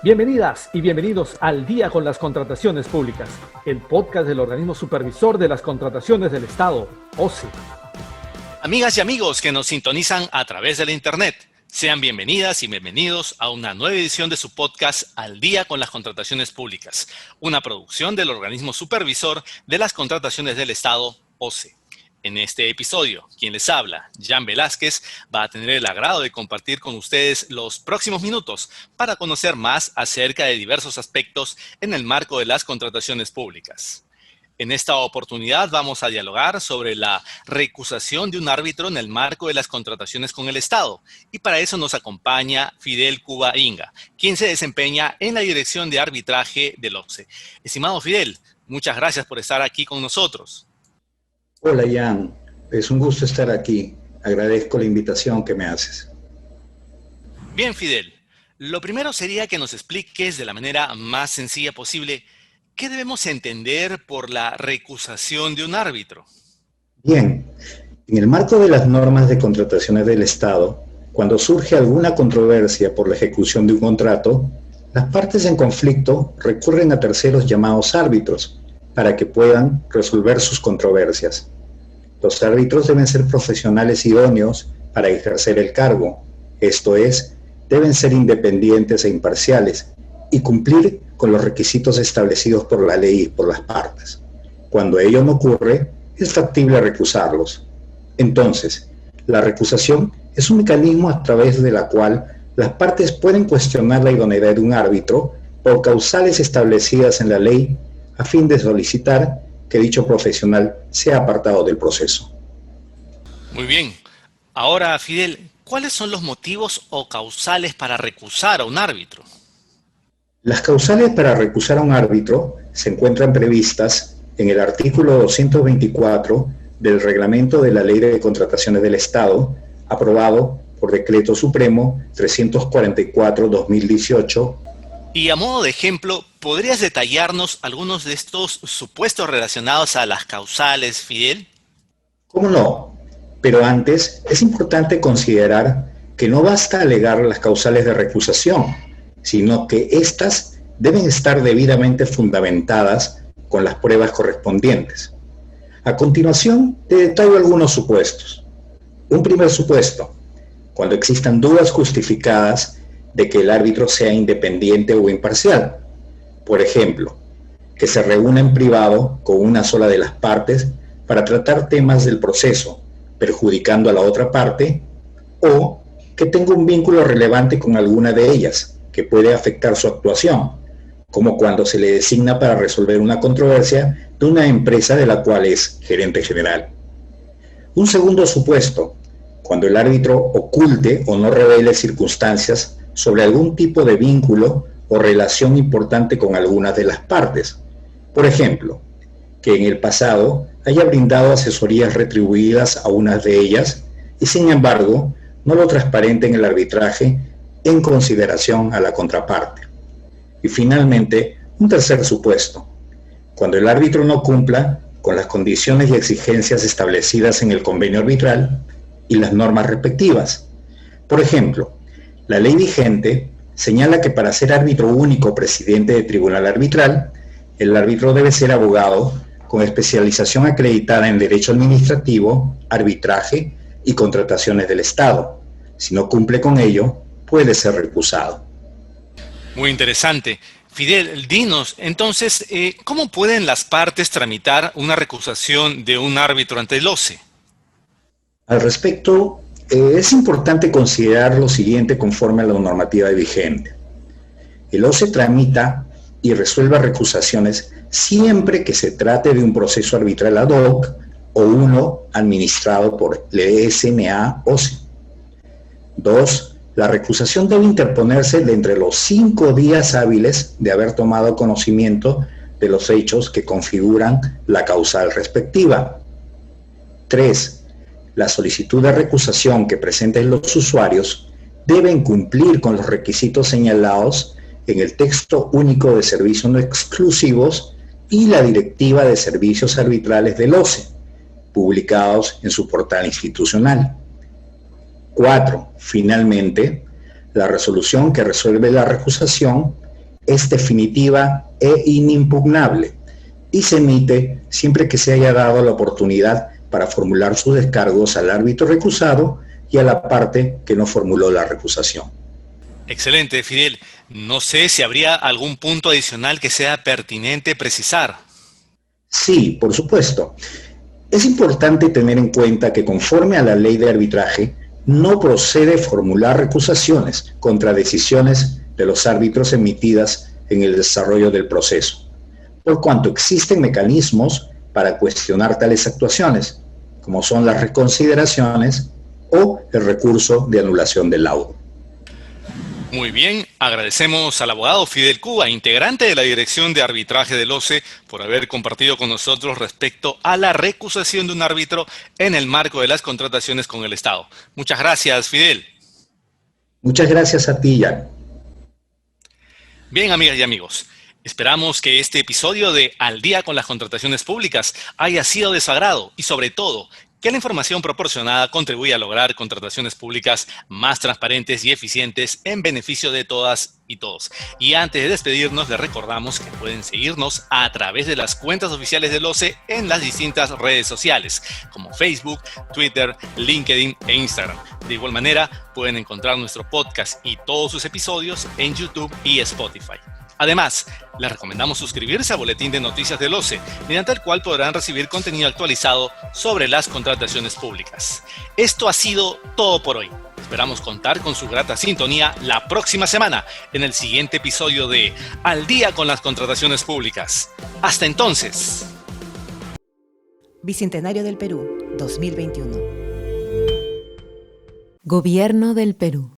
Bienvenidas y bienvenidos al Día con las Contrataciones Públicas, el podcast del Organismo Supervisor de las Contrataciones del Estado, OSE. Amigas y amigos que nos sintonizan a través de la Internet, sean bienvenidas y bienvenidos a una nueva edición de su podcast Al Día con las Contrataciones Públicas, una producción del Organismo Supervisor de las Contrataciones del Estado, OSE. En este episodio, quien les habla, Jan Velázquez, va a tener el agrado de compartir con ustedes los próximos minutos para conocer más acerca de diversos aspectos en el marco de las contrataciones públicas. En esta oportunidad vamos a dialogar sobre la recusación de un árbitro en el marco de las contrataciones con el Estado. Y para eso nos acompaña Fidel Cuba Inga, quien se desempeña en la Dirección de Arbitraje del OSE. Estimado Fidel, muchas gracias por estar aquí con nosotros. Hola Jan, es un gusto estar aquí. Agradezco la invitación que me haces. Bien, Fidel, lo primero sería que nos expliques de la manera más sencilla posible ¿qué debemos entender por la recusación de un árbitro? Bien, en el marco de las normas de contrataciones del Estado, cuando surge alguna controversia por la ejecución de un contrato, las partes en conflicto recurren a terceros llamados árbitros para que puedan resolver sus controversias. Los árbitros deben ser profesionales idóneos para ejercer el cargo, esto es, deben ser independientes e imparciales y cumplir con los requisitos establecidos por la ley y por las partes. Cuando ello no ocurre, es factible recusarlos. Entonces, la recusación es un mecanismo a través de la cual las partes pueden cuestionar la idoneidad de un árbitro por causales establecidas en la ley a fin de solicitar que dicho profesional sea apartado del proceso. Muy bien. Ahora, Fidel, ¿cuáles son los motivos o causales para recusar a un árbitro? Las causales para recusar a un árbitro se encuentran previstas en el artículo 224 del Reglamento de la Ley de Contrataciones del Estado, aprobado por Decreto Supremo 344/2018. Y a modo de ejemplo, ¿podrías detallarnos algunos de estos supuestos relacionados a las causales, Fidel? ¿Cómo no? Pero antes es importante considerar que no basta alegar las causales de recusación, sino que éstas deben estar debidamente fundamentadas con las pruebas correspondientes. A continuación, te detallo algunos supuestos. Un primer supuesto, cuando existan dudas justificadas de que el árbitro sea independiente o imparcial. Por ejemplo, que se reúna en privado con una sola de las partes para tratar temas del proceso, perjudicando a la otra parte, o que tenga un vínculo relevante con alguna de ellas, que puede afectar su actuación, como cuando se le designa para resolver una controversia de una empresa de la cual es gerente general. Un segundo supuesto, cuando el árbitro oculte o no revele circunstancias sobre algún tipo de vínculo o relación importante con algunas de las partes. Por ejemplo, que en el pasado haya brindado asesorías retribuidas a unas de ellas y sin embargo no lo transparente en el arbitraje en consideración a la contraparte. Y finalmente, un tercer supuesto, cuando el árbitro no cumpla con las condiciones y exigencias establecidas en el convenio arbitral y las normas respectivas. Por ejemplo, la ley vigente señala que para ser árbitro único presidente de tribunal arbitral, el árbitro debe ser abogado con especialización acreditada en Derecho Administrativo, Arbitraje y Contrataciones del Estado. Si no cumple con ello, puede ser recusado. Muy interesante. Fidel, dinos, entonces, ¿cómo pueden las partes tramitar una recusación de un árbitro ante el OSE? Al respecto, es importante considerar lo siguiente conforme a la normativa vigente. El OSE tramita y resuelve recusaciones siempre que se trate de un proceso arbitral ad hoc o uno administrado por el SNA-OSE. 2. La recusación debe interponerse de entre los 5 días hábiles de haber tomado conocimiento de los hechos que configuran la causal respectiva. 3. La solicitud de recusación que presenten los usuarios deben cumplir con los requisitos señalados en el texto único de servicios no exclusivos y la Directiva de Servicios Arbitrales del OSE, publicados en su portal institucional. 4. Finalmente, la resolución que resuelve la recusación es definitiva e inimpugnable y se emite siempre que se haya dado la oportunidad para formular sus descargos al árbitro recusado y a la parte que no formuló la recusación. Excelente, Fidel. No sé si habría algún punto adicional que sea pertinente precisar. Sí, por supuesto. Es importante tener en cuenta que conforme a la ley de arbitraje, no procede formular recusaciones contra decisiones de los árbitros emitidas en el desarrollo del proceso, por cuanto existen mecanismos para cuestionar tales actuaciones, como son las reconsideraciones o el recurso de anulación del laudo. Muy bien, agradecemos al abogado Fidel Cuba, integrante de la Dirección de Arbitraje del OCE, por haber compartido con nosotros respecto a la recusación de un árbitro en el marco de las contrataciones con el Estado. Muchas gracias, Fidel. Muchas gracias a ti, Jan. Bien, amigas y amigos, esperamos que este episodio de Al día con las contrataciones públicas haya sido de su agrado y, sobre todo, que la información proporcionada contribuya a lograr contrataciones públicas más transparentes y eficientes en beneficio de todas y todos. Y antes de despedirnos, les recordamos que pueden seguirnos a través de las cuentas oficiales del OCE en las distintas redes sociales, como Facebook, Twitter, LinkedIn e Instagram. De igual manera, pueden encontrar nuestro podcast y todos sus episodios en YouTube y Spotify. Además, les recomendamos suscribirse al Boletín de Noticias del OCE, mediante el cual podrán recibir contenido actualizado sobre las contrataciones públicas. Esto ha sido todo por hoy. Esperamos contar con su grata sintonía la próxima semana en el siguiente episodio de Al día con las contrataciones públicas. Hasta entonces. Bicentenario del Perú, 2021. Gobierno del Perú.